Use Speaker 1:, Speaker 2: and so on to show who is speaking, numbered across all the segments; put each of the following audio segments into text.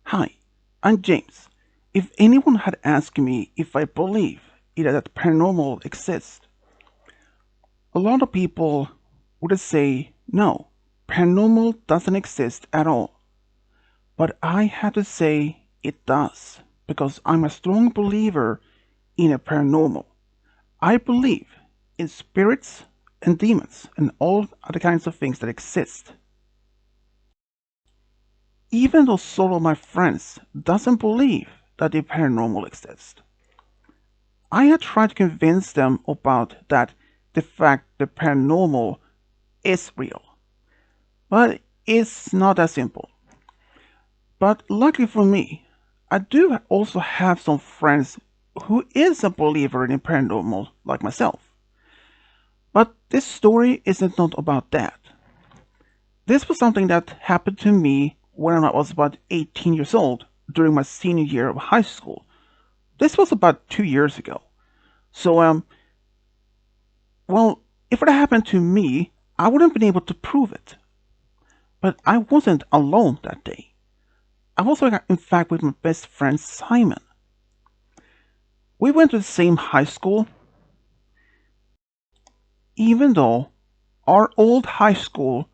Speaker 1: Hi, I'm James. If anyone had asked me if I believe that paranormal exists, a lot of people would say no, paranormal doesn't exist at all. But I have to say it does because I'm a strong believer in a paranormal. I believe in spirits and demons and all other kinds of things that exist. Even though some of my friends doesn't believe that the paranormal exists. I had tried to convince them about that the fact the paranormal is real. But it's not that simple. But luckily for me, I do also have some friends who is a believer in paranormal like myself. But this story isn't not about that. This was something that happened to me when I was about 18 years old during my senior year of high school. This was about 2 years ago. So well, if it happened to me, I wouldn't have been able to prove it. But I wasn't alone that day. I was, in fact, with my best friend Simon. We went to the same high school, even though our old high school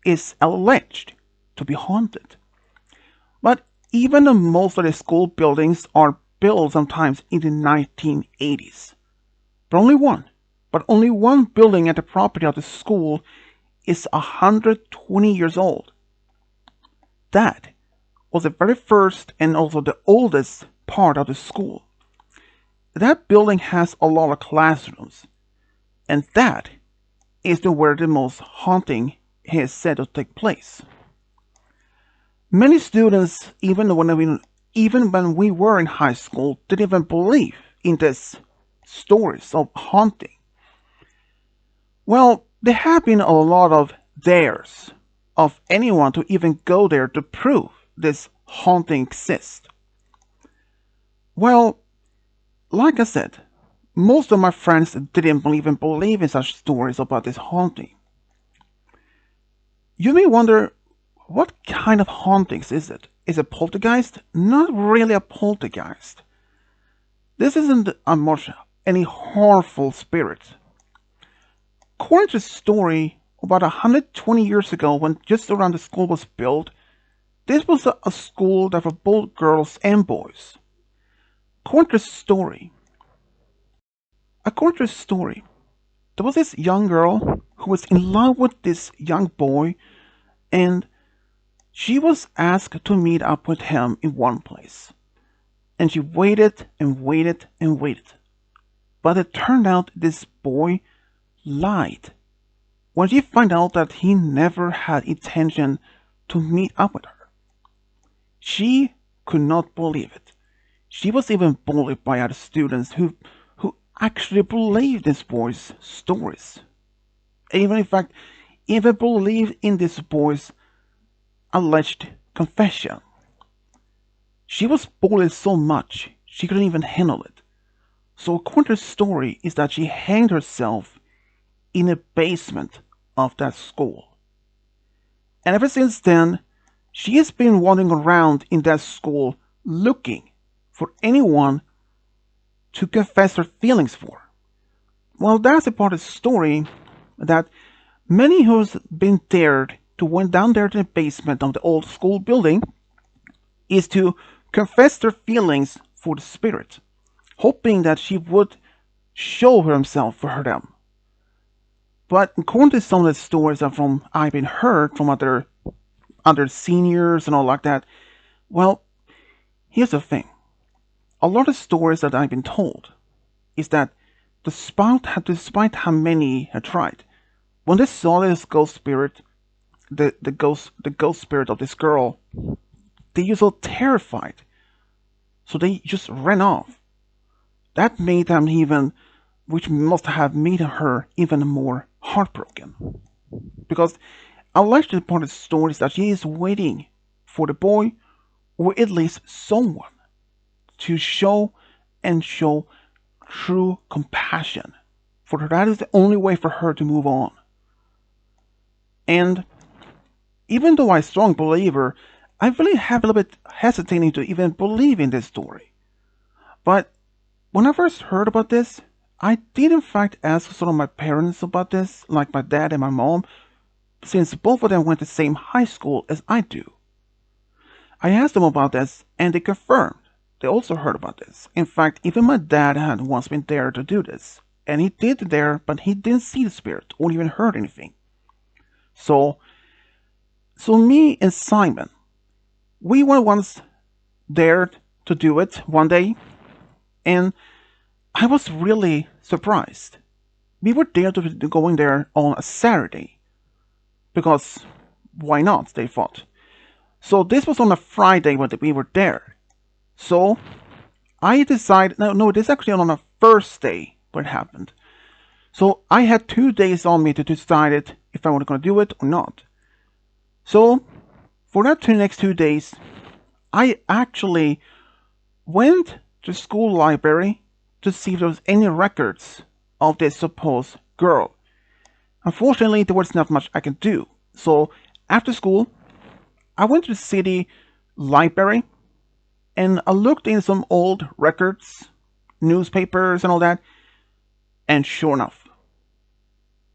Speaker 1: is alleged to be haunted. But even though most of the school buildings are built sometimes in the 1980s, but only one building at the property of the school is 120 years old. That was the very first and also the oldest part of the school. That building has a lot of classrooms, and that is where the most haunting is said to take place. Many students, even when we were in high school, didn't even believe in these stories of haunting. Well, there have been a lot of dares of anyone to even go there to prove this haunting exists. Well, like I said, most of my friends didn't even believe in such stories about this haunting. You may wonder, what kind of hauntings is it? Is it poltergeist? Not really a poltergeist. This isn't a much any harmful spirit. According to the story, about 120 years ago, when just around the school was built, this was a school that for both girls and boys. According to the story, there was this young girl who was in love with this young boy, and she was asked to meet up with him in one place. And she waited and waited and waited. But it turned out this boy lied when she found out that he never had intention to meet up with her. She could not believe it. She was even bullied by other students who actually believed this boy's stories. Even in fact, even believed in this boy's alleged confession. She was bullied so much she couldn't even handle it. So according to the story is that she hanged herself in the basement of that school. And ever since then, she has been wandering around in that school looking for anyone to confess her feelings for. Well, that's a part of the story that many who's been dared to went down there to the basement of the old school building is to confess their feelings for the spirit, hoping that she would show herself for them. But according to some of the stories that I've been heard from other seniors and all like that, well, here's the thing. A lot of stories that I've been told is that despite how many had tried, when they saw this ghost spirit, the ghost spirit of this girl, they were so terrified, so they just ran off. That made them which must have made her even more heartbroken, because allegedly part of the story is that she is waiting for the boy, or at least someone, to show true compassion for her. That is the only way for her to move on. And even though I'm a strong believer, I really have a little bit hesitating to even believe in this story. But when I first heard about this, I did in fact ask some of my parents about this, like my dad and my mom, since both of them went to the same high school as I do. I asked them about this, and they confirmed. They also heard about this. In fact, even my dad had once been there to do this. And he did there, but he didn't see the spirit or even heard anything. So, so me and Simon, we were once there to do it one day, and I was really surprised. We were there to be going there on a Saturday, because why not, they thought. So this was on a Friday when we were there. So I decided, no, this is actually on a Thursday when it happened. So I had 2 days on me to decide if I was going to do it or not. So for that next 2 days, I actually went to school library to see if there was any records of this supposed girl. Unfortunately, there was not much I could do. So after school, I went to the city library and I looked in some old records, newspapers and all that, and sure enough,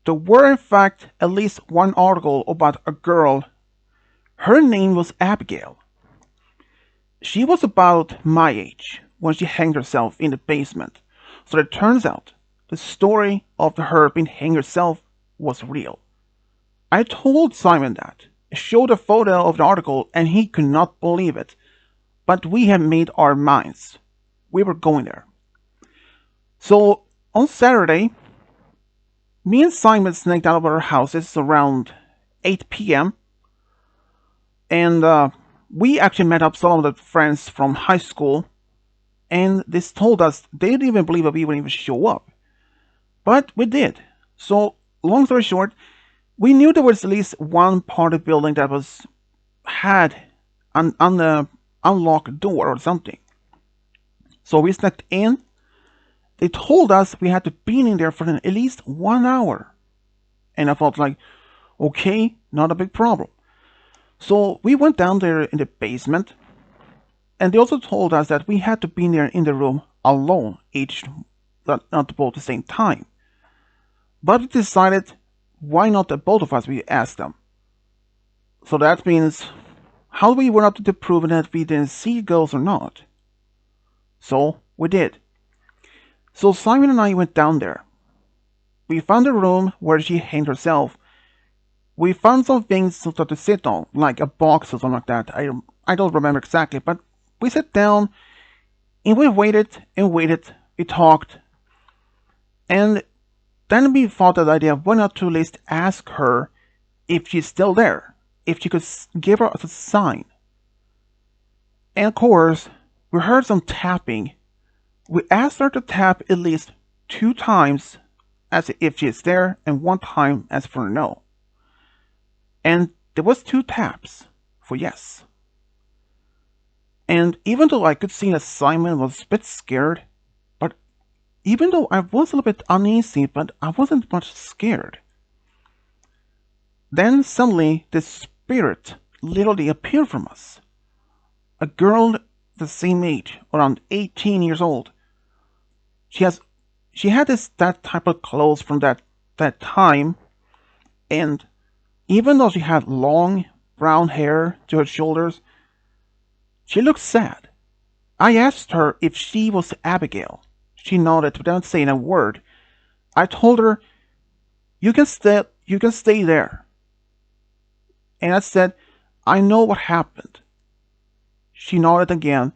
Speaker 1: there were in fact at least one article about a girl. Her name was Abigail. She was about my age when she hanged herself in the basement. So it turns out the story of her being hanged herself was real. I told Simon that, showed a photo of the article, and he could not believe it. But we had made our minds. We were going there. So on Saturday, me and Simon sneaked out of our houses around 8 p.m. And we actually met up some of the friends from high school. And this told us they didn't even believe that we would even show up. But we did. So long story short, we knew there was at least one part of the building that had an unlocked door or something. So we snuck in. They told us we had to be in there for at least 1 hour. And I felt like, okay, not a big problem. So we went down there in the basement. And they also told us that we had to be in there in the room alone, not both at the same time. But we decided, why not the both of us? We asked them. So that means, how we were up to prove that we didn't see ghosts or not. So we did. So Simon and I went down there. We found a room where she hanged herself. We found some things to sit on, like a box or something like that. I don't remember exactly, but we sat down and we waited and waited. We talked. And then we thought of the idea, why not to at least ask her if she's still there, if she could give her a sign. And of course, we heard some tapping. We asked her to tap at least 2 times as if she is there, and 1 time as for no. And there was 2 taps for yes. And even though I could see that Simon was a bit scared, but even though I was a little bit uneasy, but I wasn't much scared. Then suddenly this spirit literally appeared from us. A girl the same age, around 18 years old. She had that type of clothes from that time, and even though she had long brown hair to her shoulders, she looked sad. I asked her if she was Abigail. She nodded without saying a word. I told her, you can stay there. And I said, I know what happened. She nodded again.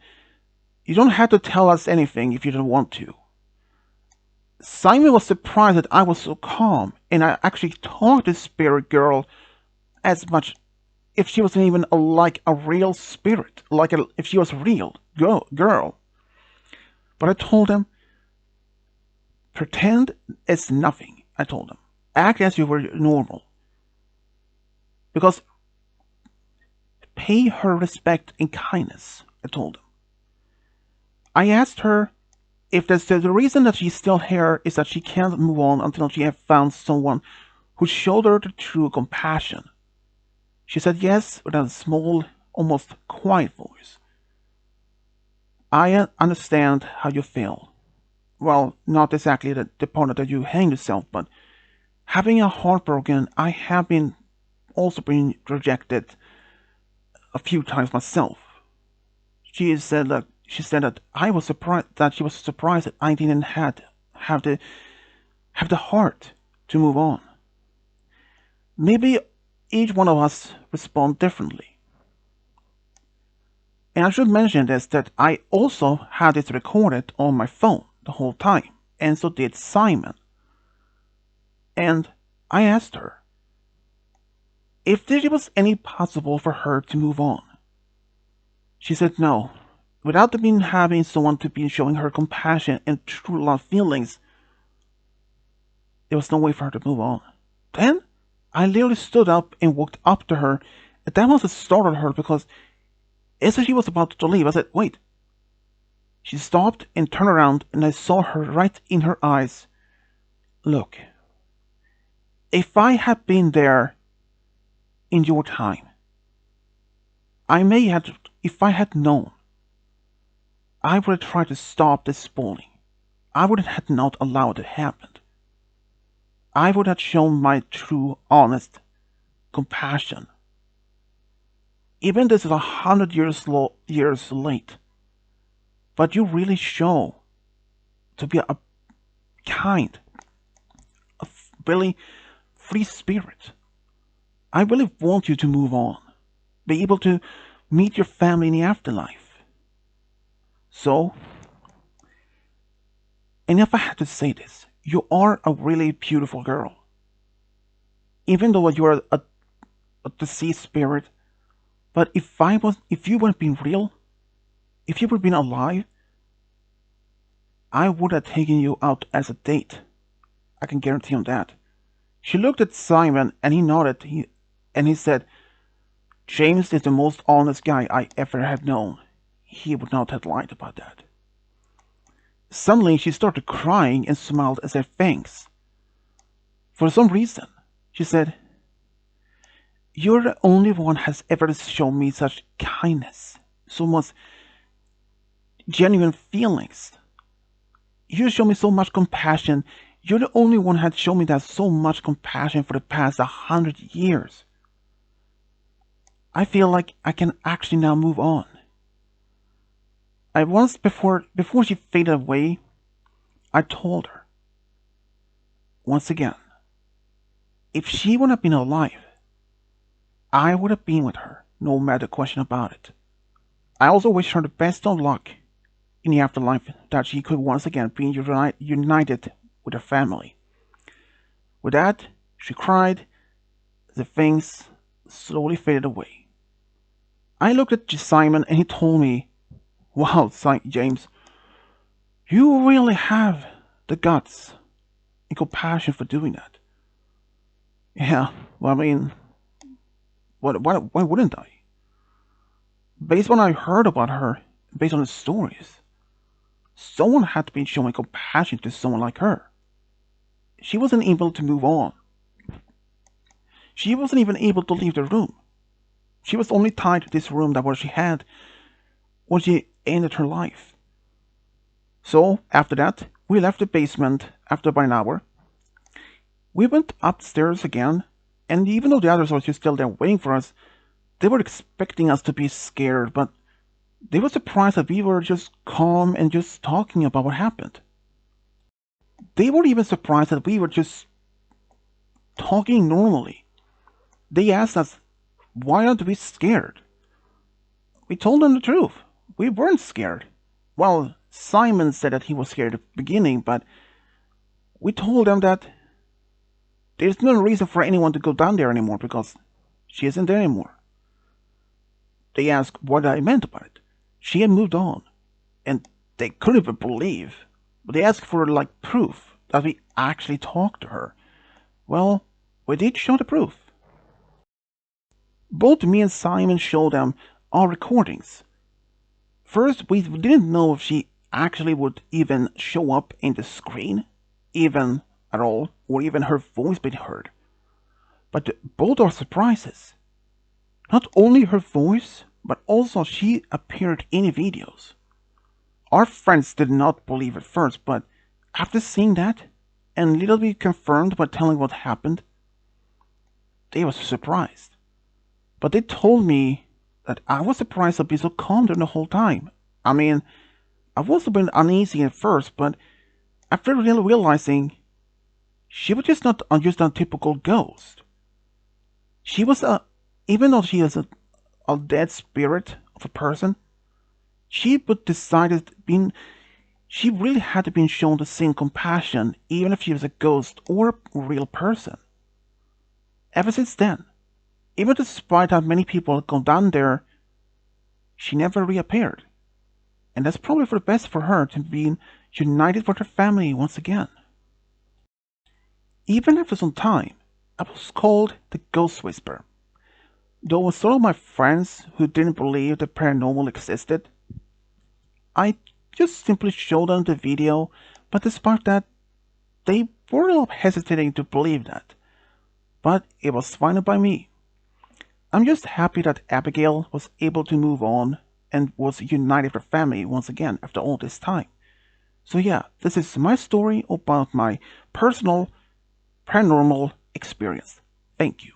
Speaker 1: You don't have to tell us anything if you don't want to. Simon was surprised that I was so calm, and I actually talked to the spirit girl as much if she wasn't even like a real spirit, if she was a real girl. But I told him, pretend it's nothing, I told him. Act as you were normal. Because pay her respect and kindness, I told him. I asked her if the reason that she's still here is that she can't move on until she has found someone who showed her the true compassion. She said yes with a small almost quiet voice. I understand how you feel. Well, not exactly the part that you hang yourself, but having a heartbroken, I have been also been rejected a few times myself. She said that I was surprised that she was surprised that I didn't have the have the heart to move on. Maybe each one of us respond differently. And I should mention this that I also had it recorded on my phone the whole time, and so did Simon. And I asked her if there was any possible for her to move on. She said no. Without even having someone to be showing her compassion and true love feelings, there was no way for her to move on. Then I literally stood up and walked up to her, and that must have startled her because as she was about to leave, I said, "Wait." She stopped and turned around, and I saw her right in her eyes. "Look, if I had been there in your time, I may have, if I had known, I would have tried to stop this bullying. I would have not allowed it to happen. I would have shown my true, honest compassion. Even this is 100 years late, but you really show to be a kind, a really free spirit. I really want you to move on, be able to meet your family in the afterlife. So, and if I had to say this, you are a really beautiful girl. Even though you are a deceased spirit, but if you would have been real, if you would have been alive, I would have taken you out as a date. I can guarantee you that." She looked at Simon and he nodded. And he said, "James is the most honest guy I ever have known. He would not have lied about that." Suddenly she started crying and smiled and said thanks. For some reason, she said, "You're the only one has ever shown me such kindness, so much genuine feelings. You show me so much compassion. You're the only one had shown me that so much compassion for the past 100 years. I feel like I can actually now move on." I once before she faded away, I told her once again, if she would have been alive, I would have been with her, no matter question about it. I also wish her the best of luck in the afterlife, that she could once again be united with her family. With that, she cried. The things slowly faded away. I looked at Simon and he told me, "Wow, James, you really have the guts and compassion for doing that." Yeah, well, I mean, why wouldn't I? Based on what I heard about her, based on the stories, someone had to be showing compassion to someone like her. She wasn't able to move on. She wasn't even able to leave the room. She was only tied to this room that what she had when she ended her life. So, after that, we left the basement after about an hour. We went upstairs again, and even though the others were just still there waiting for us, they were expecting us to be scared, but they were surprised that we were just calm and just talking about what happened. They were even surprised that we were just talking normally. They asked us, "Why aren't we scared?" We told them the truth. We weren't scared. Well, Simon said that he was scared at the beginning, but we told them that there's no reason for anyone to go down there anymore because she isn't there anymore. They asked what I meant by it. She had moved on, and they couldn't even believe. But they asked for like proof that we actually talked to her. Well, we did show the proof. Both me and Simon showed them our recordings. First, we didn't know if she actually would even show up in the screen, even at all, or even her voice being heard. But both are surprises. Not only her voice, but also she appeared in videos. Our friends did not believe at first, but after seeing that, and little bit confirmed by telling what happened, they were surprised. But they told me that I was surprised to be so calm during the whole time. I mean, I was a bit uneasy at first, but after really realizing she was just a typical ghost. She was a, even though she is a dead spirit of a person, she would decided being she really had to be shown the same compassion, even if she was a ghost or a real person. Ever since then, even despite how many people had gone down there, she never reappeared. And that's probably for the best for her to be united with her family once again. Even after some time, I was called the Ghost Whisperer. Though with some of my friends who didn't believe the paranormal existed, I just simply showed them the video, but despite that, they were a little hesitating to believe that. But it was fine by me. I'm just happy that Abigail was able to move on and was united with her family once again after all this time. So yeah, this is my story about my personal paranormal experience. Thank you.